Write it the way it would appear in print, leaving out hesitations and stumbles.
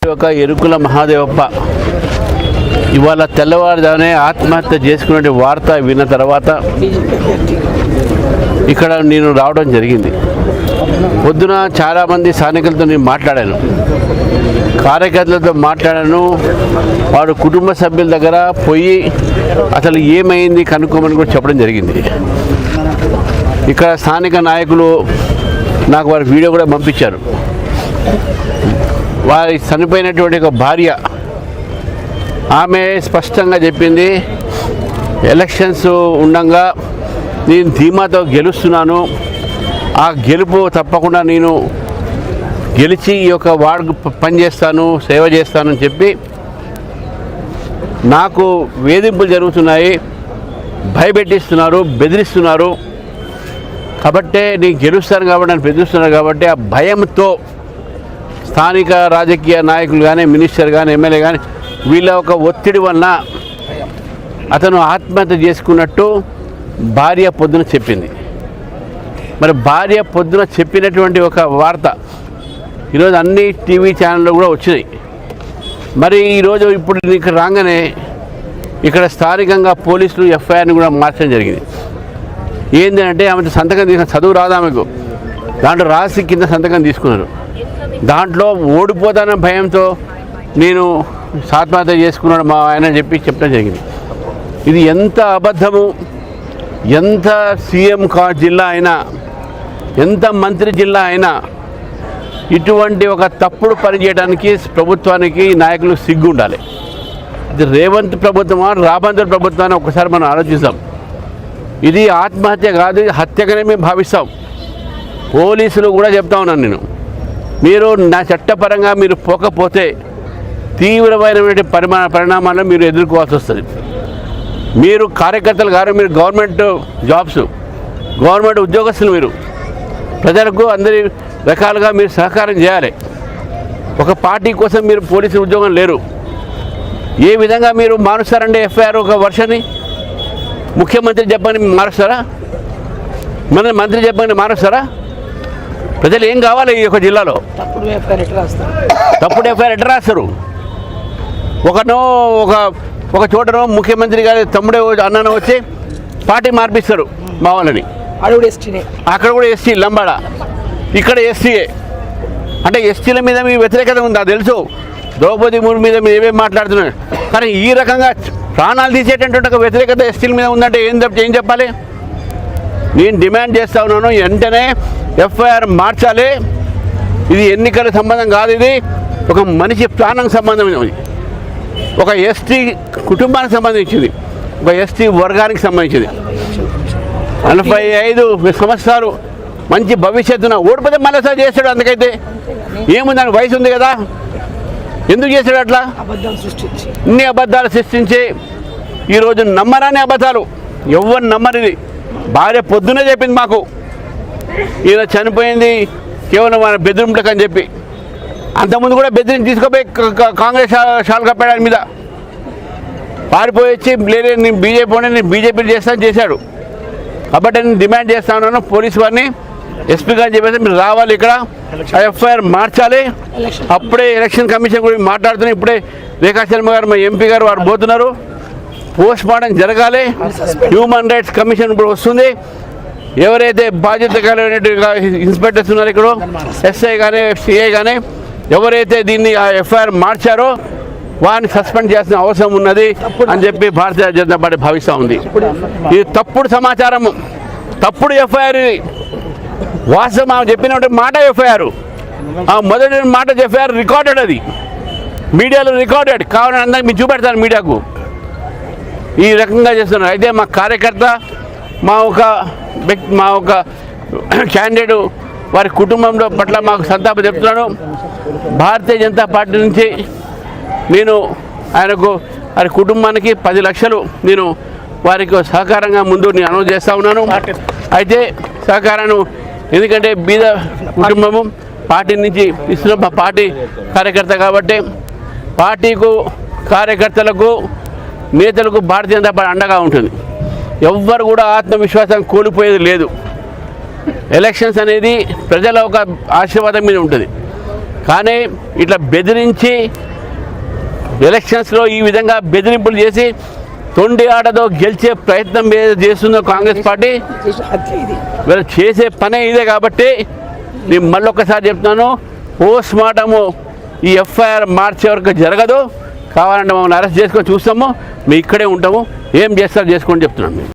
ఒక ఎరుకుల మహాదేవప్ప ఇవాళ తెల్లవారుజామునే ఆత్మహత్య చేసుకునే వార్త విన్న తర్వాత ఇక్కడ నేను రావడం జరిగింది. పొద్దున చాలామంది స్థానికులతో నేను మాట్లాడాను, కార్యకర్తలతో మాట్లాడాను. వాడు కుటుంబ సభ్యుల దగ్గర పోయి అసలు ఏమైంది కనుక్కోమని కూడా చెప్పడం జరిగింది. ఇక్కడ స్థానిక నాయకులు నాకు వారి వీడియో కూడా పంపించారు. వారి చనిపోయినటువంటి ఒక భార్య ఆమె స్పష్టంగా చెప్పింది, ఎలక్షన్స్ ఉండగా నేను ధీమాతో గెలుస్తున్నాను, ఆ గెలుపు తప్పకుండా నేను గెలిచి ఈ యొక్క వార్డుకు పనిచేస్తాను, సేవ చేస్తానని చెప్పి నాకు వేధింపులు జరుగుతున్నాయి, భయపెట్టిస్తున్నారు, బెదిరిస్తున్నారు. కాబట్టే నేను గెలుస్తాను కాబట్టి నన్ను బెదిరిస్తున్నారు కాబట్టి ఆ భయంతో స్థానిక రాజకీయ నాయకులు కానీ, మినిస్టర్ కానీ, ఎమ్మెల్యే కానీ వీళ్ళ ఒక ఒత్తిడి వలన అతను ఆత్మహత్య చేసుకున్నట్టు భార్య పొద్దున చెప్పింది. మరి భార్య పొద్దున చెప్పినటువంటి ఒక వార్త ఈరోజు అన్ని టీవీ ఛానళ్ళు కూడా వచ్చినాయి. మరి ఈరోజు ఇప్పుడు నీకు రాగానే ఇక్కడ స్థానికంగా పోలీసులు ఎఫ్ఐఆర్ని కూడా మార్చడం జరిగింది. ఏంటంటే ఆమె సంతకం తీసుకున్న, చదువు రాదు ఆమెకు, దాంట్లో రాసి కింద సంతకం తీసుకున్నారు. దాంట్లో ఓడిపోతానన్న భయంతో నేను ఆత్మహత్య చేసుకున్నాడు మా ఆయన చెప్పడం జరిగింది. ఇది ఎంత అబద్ధము! ఎంత సీఎం జిల్లా అయినా, ఎంత మంత్రి జిల్లా అయినా ఇటువంటి ఒక తప్పుడు పని చేయడానికి ప్రభుత్వానికి, నాయకులు సిగ్గు ఉండాలి. ఇది రేవంత్ ప్రభుత్వమా, రాబంత్ ప్రభుత్వాన్ని ఒకసారి మనం ఆలోచిస్తాం. ఇది ఆత్మహత్య కాదు, ఇది హత్యగానే మేము భావిస్తాం. పోలీసులు కూడా చెప్తా ఉన్నాను నేను, మీరు నా చట్టపరంగా మీరు పోకపోతే తీవ్రమైనటువంటి పరిణామాలను మీరు ఎదుర్కోవాల్సి వస్తుంది. మీరు కార్యకర్తలు గారు, మీరు గవర్నమెంట్ జాబ్స్, గవర్నమెంట్ ఉద్యోగస్తులు, మీరు ప్రజలకు అందరి రకాలుగా మీరు సహకారం చేయాలి. ఒక పార్టీ కోసం మీరు పోలీసు ఉద్యోగం లేరు. ఏ విధంగా మీరు మారుస్తారంటే ఎఫ్ఐఆర్ ఒక వర్షాన్ని ముఖ్యమంత్రి చెప్పని మారుస్తారా? మన మంత్రి చెప్పని మారుస్తారా? ప్రజలు ఏం కావాలి? ఈ యొక్క జిల్లాలో తప్పుడు ఎఫ్ఐఆర్ ఎట్లా రాస్తారు? ఒక చోటనో ముఖ్యమంత్రి గారి తమ్ముడే అన్ననో వచ్చి పార్టీ మార్పిస్తారు మా వాళ్ళని. అక్కడ కూడా ఎస్టీ లంబాడ, ఇక్కడ ఎస్టీఏ. అంటే ఎస్టీల మీద మీ వ్యతిరేకత ఉందా తెలుసు. ద్రౌపది ముర్ము మీద మీరు ఏమేమి మాట్లాడుతున్నారు, కానీ ఈ రకంగా ప్రాణాలు తీసేటటువంటి ఒక వ్యతిరేకత ఎస్టీల మీద ఉందంటే ఏం చెప్పాలి? నేను డిమాండ్ చేస్తా ఉన్నాను, వెంటనే ఎఫ్ఐఆర్ మార్చాలి. ఇది ఎన్నికల సంబంధం కాదు, ఇది ఒక మనిషి ప్రాణానికి సంబంధం. ఒక ఎస్టీ కుటుంబానికి సంబంధించింది, ఒక ఎస్టీ వర్గానికి సంబంధించింది. 45 సంవత్సరాలు మంచి భవిష్యత్తున ఓడిపోతే మళ్ళీ చేస్తాడు. అందుకైతే ఏముందని వయసు ఉంది కదా, ఎందుకు చేశాడు అట్లా? ఇన్ని అబద్ధాలు సృష్టించి ఈరోజు నమ్మరాని అబద్ధాలు, ఎవరు నమ్మరిది. భార్య పొద్దునే చెప్పింది మాకు, ఈయన చనిపోయింది కేవలం మన బెదిరింపులకు అని చెప్పి. అంతకుముందు కూడా బెదిరించి తీసుకుపోయి కాంగ్రెస్ షాల్ కప్పాడు మీద పారిపోయి వచ్చి లేదే నేను బీజేపీ చేస్తానని చేశాడు. కాబట్టి నేను డిమాండ్ చేస్తా ఉన్నాను, పోలీసు వారిని, ఎస్పీ గారిని చెప్పేసి మీరు రావాలి, ఇక్కడ ఎఫ్ఐఆర్ మార్చాలి. అప్పుడే ఎలక్షన్ కమిషన్ గురించి మాట్లాడుతున్నాయి. ఇప్పుడే రేఖా శర్మ గారు, మా ఎంపీ గారు వారు పోతున్నారు. పోస్ట్ మార్టం జరగాలి. హ్యూమన్ రైట్స్ కమిషన్ ఇప్పుడు వస్తుంది. ఎవరైతే బాధ్యత కలిగిన ఇన్స్పెక్టర్స్ ఉన్నారో ఇక్కడ, ఎస్ఐ కానీ, సిఐ కానీ, ఎవరైతే దీన్ని ఎఫ్ఐఆర్ మార్చారో వారిని సస్పెండ్ చేయాల్సిన అవసరం ఉన్నది అని చెప్పి భారతీయ జనతా పార్టీ భావిస్తూ ఉంది. ఇది తప్పుడు సమాచారము, తప్పుడు ఎఫ్ఐఆర్. ఇది వాస్తవం ఆమె చెప్పిన మాట ఎఫ్ఐఆర్, ఆ మొదటి మాట ఎఫ్ఐఆర్ రికార్డెడ్, అది మీడియాలో రికార్డెడ్. కావాలని అందరికి మీరు చూపెడతాను మీడియాకు. ఈ రకంగా చేస్తున్నారు. అయితే మా కార్యకర్త, మా ఒక క్యాండిడేట్ వారి కుటుంబంలో పట్ల మాకు సంతాపం చెప్తున్నాను. భారతీయ జనతా పార్టీ నుంచి నేను వారి కుటుంబానికి 10 లక్షలు నేను వారికి సహకారంగా ముందు నేను అనౌన్స్ చేస్తూ ఉన్నాను. అయితే సహకారాన్ని, ఎందుకంటే బీద కుటుంబము పార్టీ నుంచి ఇస్తున్న మా పార్టీ కార్యకర్త కాబట్టి పార్టీకు, కార్యకర్తలకు, నేతలకు భారతీయ జనతా పార్టీ అండగా ఉంటుంది. ఎవ్వరు కూడా ఆత్మవిశ్వాసం కోల్పోయేది లేదు. ఎలక్షన్స్ అనేది ప్రజల ఒక ఆశీర్వాదం మీద ఉంటుంది. కానీ ఇట్లా బెదిరించి ఎలక్షన్స్లో ఈ విధంగా బెదిరింపులు చేసి తొండి ఆటతో గెలిచే ప్రయత్నం చేస్తుందో కాంగ్రెస్ పార్టీ. వీళ్ళు చేసే పనే ఇదే. కాబట్టి నేను మళ్ళొక్కసారి చెప్తున్నాను, పోస్ట్ మార్టము ఈ ఎఫ్ఐఆర్ మార్చే వరకు జరగదు. కావాలంటే మమ్మల్ని అరెస్ట్ చేసుకొని చూస్తాము, మేము ఇక్కడే ఉంటాము, ఏం చేస్తారో చేసుకోండి చెప్తున్నాను.